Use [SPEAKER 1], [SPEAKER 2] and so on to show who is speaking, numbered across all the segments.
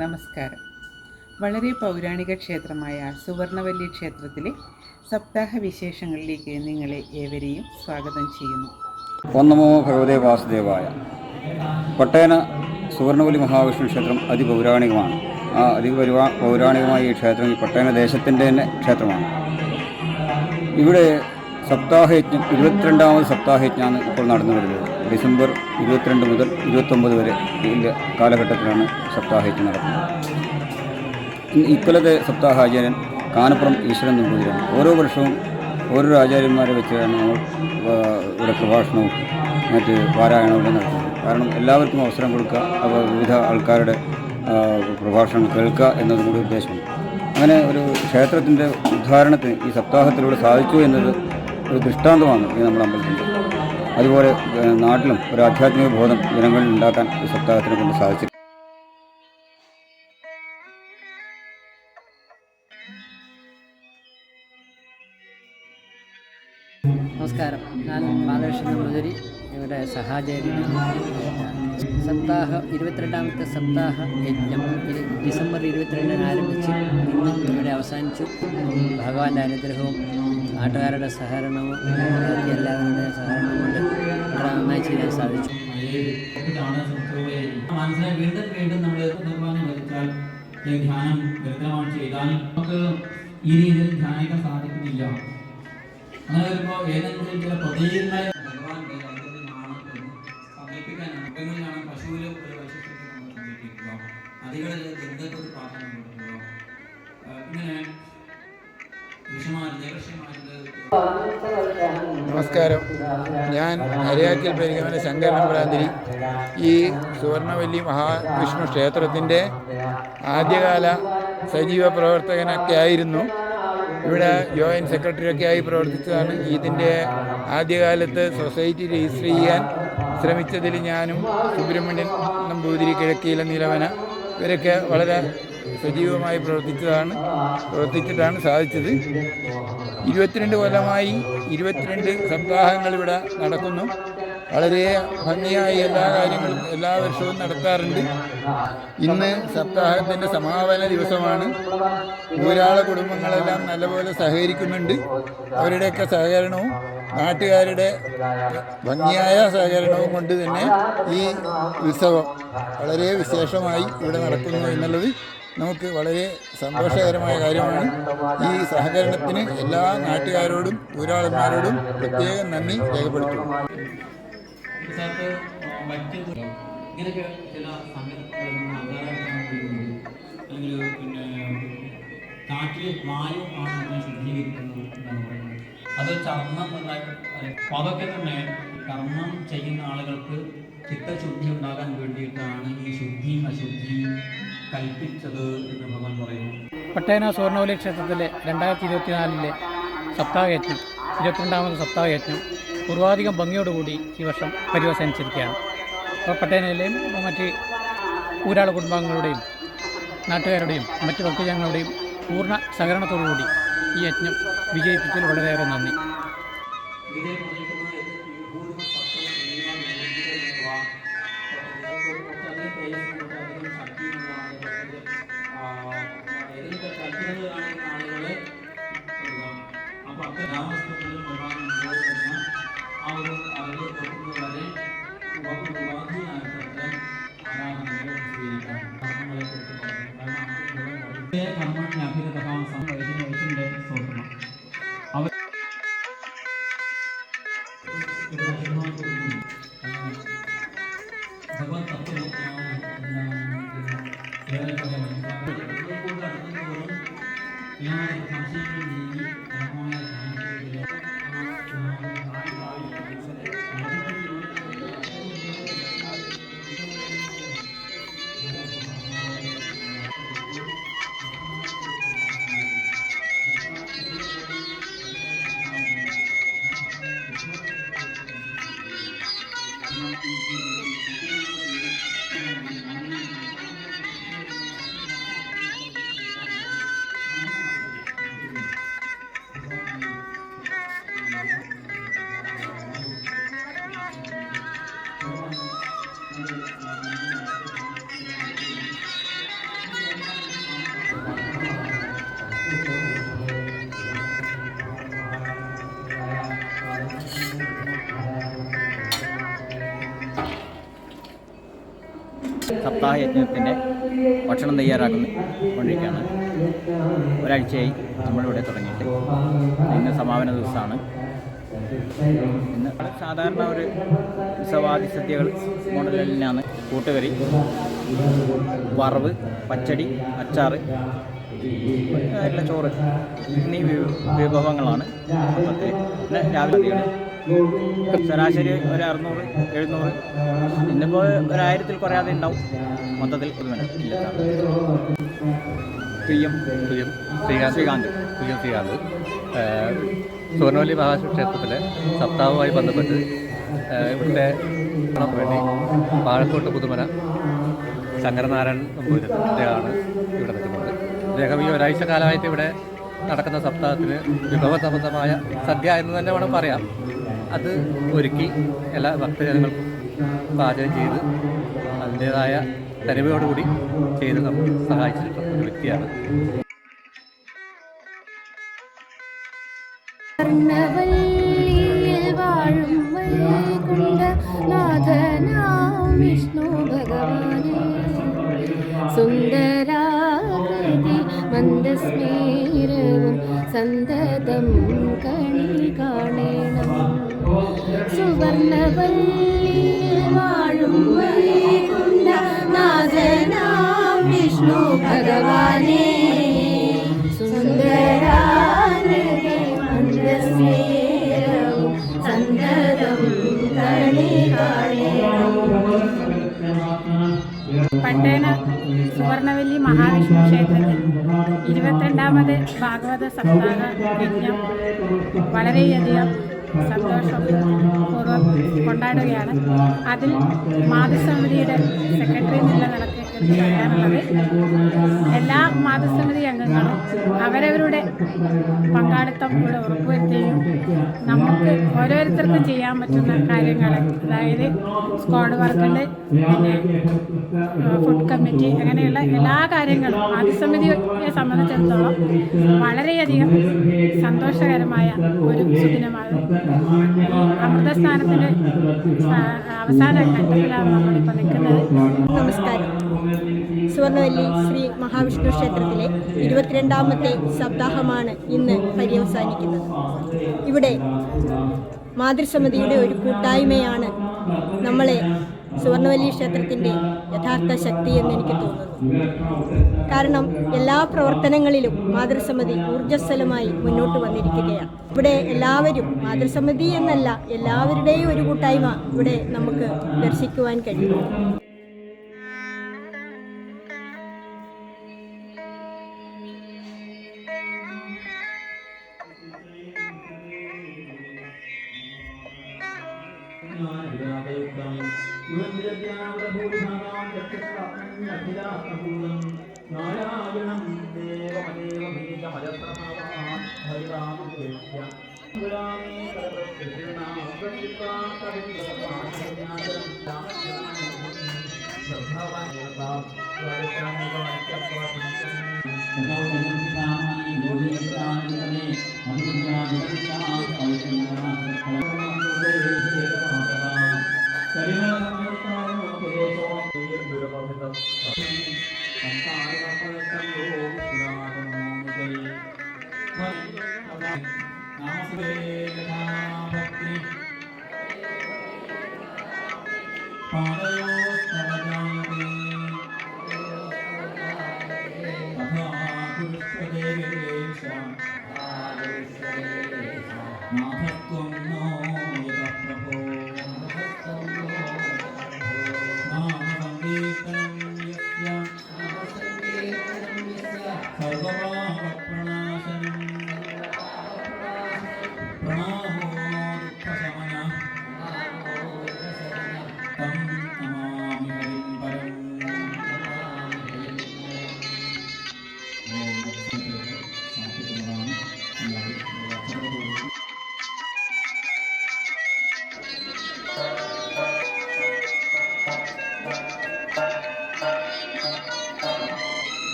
[SPEAKER 1] നമസ്കാരം. വളരെ പൗരാണിക ക്ഷേത്രമായ സുവർണവല്ലി ക്ഷേത്രത്തിലെ സപ്താഹ വിശേഷങ്ങളിലേക്ക് നിങ്ങളെ ഏവരെയും സ്വാഗതം ചെയ്യുന്നു.
[SPEAKER 2] ഓം നമോ ഭഗവതേ വാസുദേവായ. പട്ടേന സുവർണവല്ലി മഹാവിഷ്ണു ക്ഷേത്രം അതിപൗരാണികമാണ്. ആ പൗരാണികമായ ഈ ക്ഷേത്രം ഈ പട്ടേന ദേശത്തിൻ്റെ തന്നെ ക്ഷേത്രമാണ്. ഇവിടെ സപ്താഹയജ്ഞം 22ാമത് സപ്താഹയജ്ഞമാണ് ഇപ്പോൾ നടന്നു വരുന്നത്. ഡിസംബർ 22 മുതൽ 29 വരെ കാലഘട്ടത്തിലാണ് സപ്താഹയജ്ഞം നടക്കുന്നത്. ഇക്കൊല്ലത്തെ സപ്താഹാചാര്യൻ കാനപ്പുറം ഈശ്വരൻ നമ്പൂതിരിയാണ്. ഓരോ വർഷവും ഓരോരോ ആചാര്യന്മാരെ വെച്ചാണ് നമ്മൾ ഇവിടെ പ്രഭാഷണവും മറ്റ് പാരായണവും നടത്തുന്നത്. കാരണം എല്ലാവർക്കും അവസരം കൊടുക്കുക, അപ്പോൾ വിവിധ ആൾക്കാരുടെ പ്രഭാഷണം കേൾക്കുക എന്നതും കൂടി ഉദ്ദേശമുണ്ട്. അങ്ങനെ ഒരു ക്ഷേത്രത്തിൻ്റെ ഉദ്ധാരണത്തിന് ഈ സപ്താഹത്തിലൂടെ സാധിച്ചു എന്നത് ഒരു ദൃഷ്ടാന്തമാണ് ഈ നമ്മുടെ അമ്പലത്തിൻ്റെ. അതുപോലെ നാട്ടിലും ഒരു ആധ്യാത്മിക ബോധം ജനങ്ങളിൽ ഉണ്ടാക്കാൻ ഈ സപ്താഹത്തിനെ കൊണ്ട് സാധിച്ചു.
[SPEAKER 3] നമസ്കാരം, ഞാൻ ബാലകൃഷ്ണൻ നമ്പൂതിരി, ഇവിടെ സഹാചാര്യനാണ്. 22ാമത്തെ സപ്താഹ യജ്ഞം ഡിസംബർ 22 ആരംഭിച്ച് ഇന്ന് ഇവിടെ അവസാനിച്ചു. ഭഗവാന്റെ അനുഗ്രഹവും നാട്ടുകാരുടെ സഹകരണവും എല്ലാവരുടെയും സഹകരണം കൊണ്ട് വളരെ നന്നായി ചെയ്യാൻ സാധിച്ചു.
[SPEAKER 4] വീണ്ടും നമ്മൾ നിർവ്വഹണം വരുത്താൽ ധ്യാനം വ്യക്തമായി ചെയ്താലും നമുക്ക് ഈ രീതിയിൽ ധ്യാനിക്കാൻ സാധിക്കുന്നില്ല. അങ്ങനെ വരുമ്പോൾ ഏതെങ്കിലും ചില പ്രതീകങ്ങളെ ഭഗവാന്റെ ഐക്യത്തിലാണ് എന്ന് സങ്കല്പിക്കാനാണ്. മൃഗങ്ങളിലാണ് പശുവിലെ ഒരു വൈശിഷ്ട്യത്തെ നമ്മൾ സങ്കല്പിക്കുക, നദികളിൽ ഗന്ധത്തെ പ്രാധാന്യം കൊടുക്കുക. ഇങ്ങനെ
[SPEAKER 5] നമസ്കാരം, ഞാൻ അരയാക്കിൽ പരിഗമന ശങ്കരൻ ഭ്രാന്തിരി. ഈ സുവർണവല്ലി മഹാവിഷ്ണു ക്ഷേത്രത്തിൻ്റെ ആദ്യകാല സജീവ പ്രവർത്തകനൊക്കെ ആയിരുന്നു. ഇവിടെ ജോയിൻറ്റ് സെക്രട്ടറിയൊക്കെ ആയി പ്രവർത്തിച്ചതാണ്. ഇതിൻ്റെ ആദ്യകാലത്ത് സൊസൈറ്റി രജിസ്റ്റർ ചെയ്യാൻ ശ്രമിച്ചതിൽ ഞാനും സുബ്രഹ്മണ്യൻ നമ്പൂതിരി, കിഴക്കീല നിലവന ഇവരൊക്കെ വളരെ സജീവമായി പ്രവർത്തിച്ചിട്ടാണ് സാധിച്ചത്. 22 കൊല്ലമായി 22 സപ്താഹങ്ങൾ ഇവിടെ നടക്കുന്നു. വളരെ ഭംഗിയായി എല്ലാ കാര്യങ്ങളും എല്ലാ വർഷവും നടത്താറുണ്ട്. ഇന്ന് സപ്താഹത്തിൻ്റെ സമാപന ദിവസമാണ്. ഊരാള കുടുംബങ്ങളെല്ലാം നല്ലപോലെ സഹകരിക്കുന്നുണ്ട്. അവരുടെയൊക്കെ സഹകരണവും നാട്ടുകാരുടെ ഭംഗിയായ സഹകരണവും കൊണ്ട് തന്നെ ഈ ഉത്സവം വളരെ വിശേഷമായി ഇവിടെ നടക്കുന്നു എന്നുള്ളത് നമുക്ക് വളരെ സന്തോഷകരമായ കാര്യമാണ്. ഈ സഹകരണത്തിന് എല്ലാ നാട്ടുകാരോടും ഊരാളന്മാരോടും പ്രത്യേകം നന്ദി രേഖപ്പെടുത്തുന്നു.
[SPEAKER 4] ഇങ്ങനെയൊക്കെ ചില അല്ലെങ്കിൽ പിന്നെ കാറ്റിലെ വായു ആണ് നമ്മളെ ശുദ്ധീകരിക്കുന്നത് എന്നാണ് പറയുന്നത്. അത് ചർമ്മം നന്നായിട്ട്. അപ്പോൾ അതൊക്കെ തന്നെ കർമ്മം ചെയ്യുന്ന ആളുകൾക്ക് ചിത്തശുദ്ധി ഉണ്ടാകാൻ വേണ്ടിയിട്ടാണ് ഈ ശുദ്ധിയും അശുദ്ധിയും കൽപ്പിച്ചത് എന്ന് ഭഗവാൻ പറയുന്നു.
[SPEAKER 6] പട്ടേന സുവർണവല്ലി ക്ഷേത്രത്തിലെ 2024 സപ്താഹയജ്ഞം 22ാമത് സപ്താഹയജ്ഞം പൂർവാധികം ഭംഗിയോടുകൂടി ഈ വർഷം പര്യവസാനിച്ചിരിക്കുകയാണ്. അപ്പോൾ പട്ടേനയിലെയും മറ്റ് ഊരാള കുടുംബാംഗങ്ങളുടെയും നാട്ടുകാരുടെയും മറ്റ് ഭക്തജനങ്ങളുടെയും പൂർണ്ണ സഹകരണത്തോടുകൂടി ഈ യജ്ഞം വിജയിപ്പിച്ചതിൽ വളരെയേറെ നന്ദി.
[SPEAKER 7] സപ്താഹ യജ്ഞത്തിൻ്റെ ഭക്ഷണം കൊണ്ടിരിക്കുകയാണ്. ഒരാഴ്ചയായി നമ്മളിവിടെ തുടങ്ങിയിട്ട്. ഇന്ന് സമാപന ദിവസമാണ്. ഇന്ന് സാധാരണ ഒരു ഉത്സവാദി സദ്യകൾ മോഡലിനാണ്. കൂട്ടുകറി, വറവ്, പച്ചടി, അച്ചാറ്, എല്ലാ ചോറ് എന്നീ വിഭവങ്ങളാണ് മൊത്തത്തിൽ. പിന്നെ രാവിലെ ശരാശരി ഒരു 600-700, ഇന്നിപ്പോൾ 1000-ൽ കുറയാതെ ഉണ്ടാവും മൊത്തത്തിൽ. ശ്രീകാന്ത്
[SPEAKER 8] സുവർണവല്ലി മഹാശിവക്ഷേത്രത്തിലെ സപ്താഹവുമായി ബന്ധപ്പെട്ട് ഇവിടുത്തെ വേണ്ടി വാഴക്കോട്ട് പുതുമന ശങ്കരനാരായണൻ നമ്പൂതിരി അദ്ദേഹമാണ് ഇവിടെ നിൽക്കുന്നത്. അദ്ദേഹം ഈ ഒരാഴ്ച കാലമായിട്ട് ഇവിടെ നടക്കുന്ന സപ്താഹത്തിന് വിഭവസമൃദ്ധമായ സദ്യ എന്ന് തന്നെ വേണം പറയാം. അത് ഒരുക്കി എല്ലാ ഭക്തജനങ്ങൾക്കും പാചകം ചെയ്ത് അതിൻ്റേതായ തനിമയോടുകൂടി ചെയ്ത് നമുക്ക് സഹായിച്ചിട്ടുള്ള ഒരു വ്യക്തിയാണ്.
[SPEAKER 9] വിഷ്ണു ഭഗവാനെ സുന്ദരാകൃതി മന്ദസ്മേരവും സന്തതം കണി കാണേണം. സുവർണവല്ലിയിൽ വാഴും വൈകുണ്ഠനാഥനാം വിഷ്ണു ഭഗവാനെ സുന്ദരാകൃതി മന്ദസ്മേരവും സന്തതം കണി കാണേണം.
[SPEAKER 10] പട്ടേന സുവർണവല്ലി മഹാവിഷ്ണു ക്ഷേത്രത്തിൽ 22ാമത് ഭാഗവത സപ്താഹ യജ്ഞം വളരെയധികം സന്തോഷപൂർവ്വം കൊണ്ടാടുകയാണ്. അതിൽ മാതൃസമിതിയുടെ സെക്രട്ടറി എന്നുള്ള നിലയ്ക്ക് എനിക്ക് പറയാനുള്ളത്, എല്ലാ മാതൃസമിതി അംഗങ്ങളും അവരവരുടെ പങ്കാളിത്തം ഇവിടെ ഉറപ്പുവരുത്തുകയും നമുക്ക് ഓരോരുത്തർക്കും ചെയ്യാൻ പറ്റുന്ന കാര്യങ്ങൾ, അതായത് സ്ക്വാഡ് വർക്കുണ്ട്, പിന്നെ ഫുഡ് കമ്മിറ്റി, അങ്ങനെയുള്ള എല്ലാ കാര്യങ്ങളും മാതൃസമിതിയെ സംബന്ധിച്ചിടത്തോളം വളരെയധികം സന്തോഷകരമായ ഒരു സുദിനമാണ്. അമൃതസ്നാനത്തിൻ്റെ അവസാന ഘട്ടത്തിലാണ് നമ്മളിപ്പോൾ നിൽക്കുന്നത്.
[SPEAKER 9] നമസ്കാരം. സുവർണവല്ലി ശ്രീ മഹാവിഷ്ണു ക്ഷേത്രത്തിലെ 22ാമത്തെ സപ്താഹമാണ് ഇന്ന് പര്യവസാനിക്കുന്നത്. ഇവിടെ മാതൃസമിതിയുടെ ഒരു കൂട്ടായ്മയാണ് നമ്മളെ സുവർണവല്ലി ക്ഷേത്രത്തിൻ്റെ യഥാർത്ഥ ശക്തി എന്ന് എനിക്ക് തോന്നുന്നു. കാരണം എല്ലാ പ്രവർത്തനങ്ങളിലും മാതൃസമിതി ഊർജ്ജസ്വലമായി മുന്നോട്ട് വന്നിരിക്കുകയാണ്. ഇവിടെ എല്ലാവരും, മാതൃസമിതി എന്നല്ല, എല്ലാവരുടെയും ഒരു കൂട്ടായ്മ ഇവിടെ നമുക്ക് ദർശിക്കുവാൻ കഴിയും.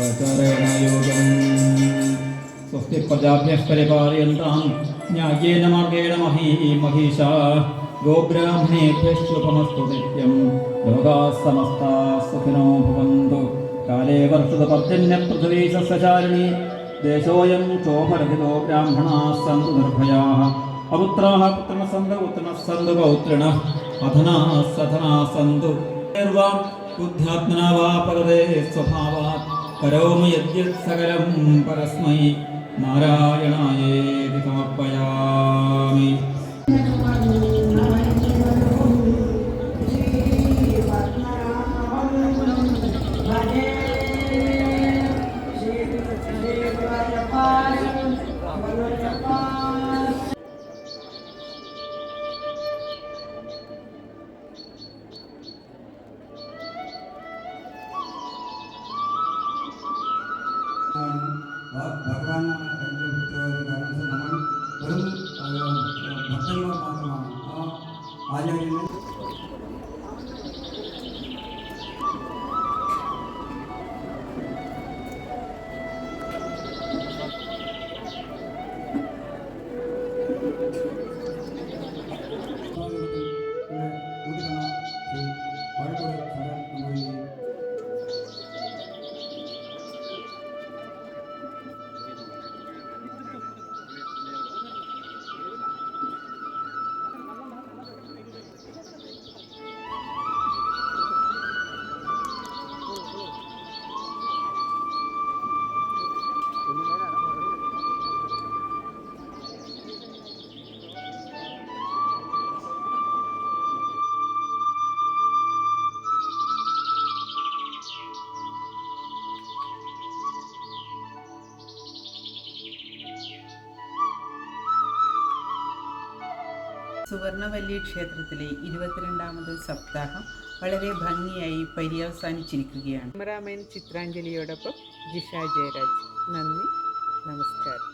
[SPEAKER 11] അവതരണയോഗം
[SPEAKER 4] സ്വസ്തി പ്രജാഭ്യഃ പരിപാലയന്താം ന്യായേന മാർഗേണ മഹീഷാ ഗോബ്രാഹ്മണേഭ്യശ്ചുപമസ്തു നിത്യം ലോകാः സമസ്താः സുഖിനോ ഭവन्तു കാലേ വർഷത പർജന്യ പൃഥിവീ സസ്യചാരിണീ ദേശോയം ക്ഷോഭരഹിതോ ബ്രാഹ്മണാः സന്തു നിർഭയാः അപുത്രാः പുത്രിണഃ സന്തു പുത്രിണഃ സന്തു പൗത്രിണഃ അധനാः സധനാः സന്തു ബുദ്ധ്യാത്മനാ വാ പരതേ സ്വഭാവാത് കരോമി യദ്യത് സകലം പരസ്മൈ നാരായണായേതി സമർപ്പയാമി.
[SPEAKER 2] ഭഗവാനാണ് കാരണം നമ്മൾ വെറും ഭക്തന്മാർ മാത്രമാണ്. ആ ആചാര്യന്
[SPEAKER 1] സുവർണവല്ലി ക്ഷേത്രത്തിലെ 22ാമത് സപ്താഹം വളരെ ഭംഗിയായി പര്യവസാനിച്ചിരിക്കുകയാണ്. ക്യാമറാമാൻ ചിത്രാഞ്ജലിയോടൊപ്പം ജിഷ ജയരാജ്. നന്ദി, നമസ്കാരം.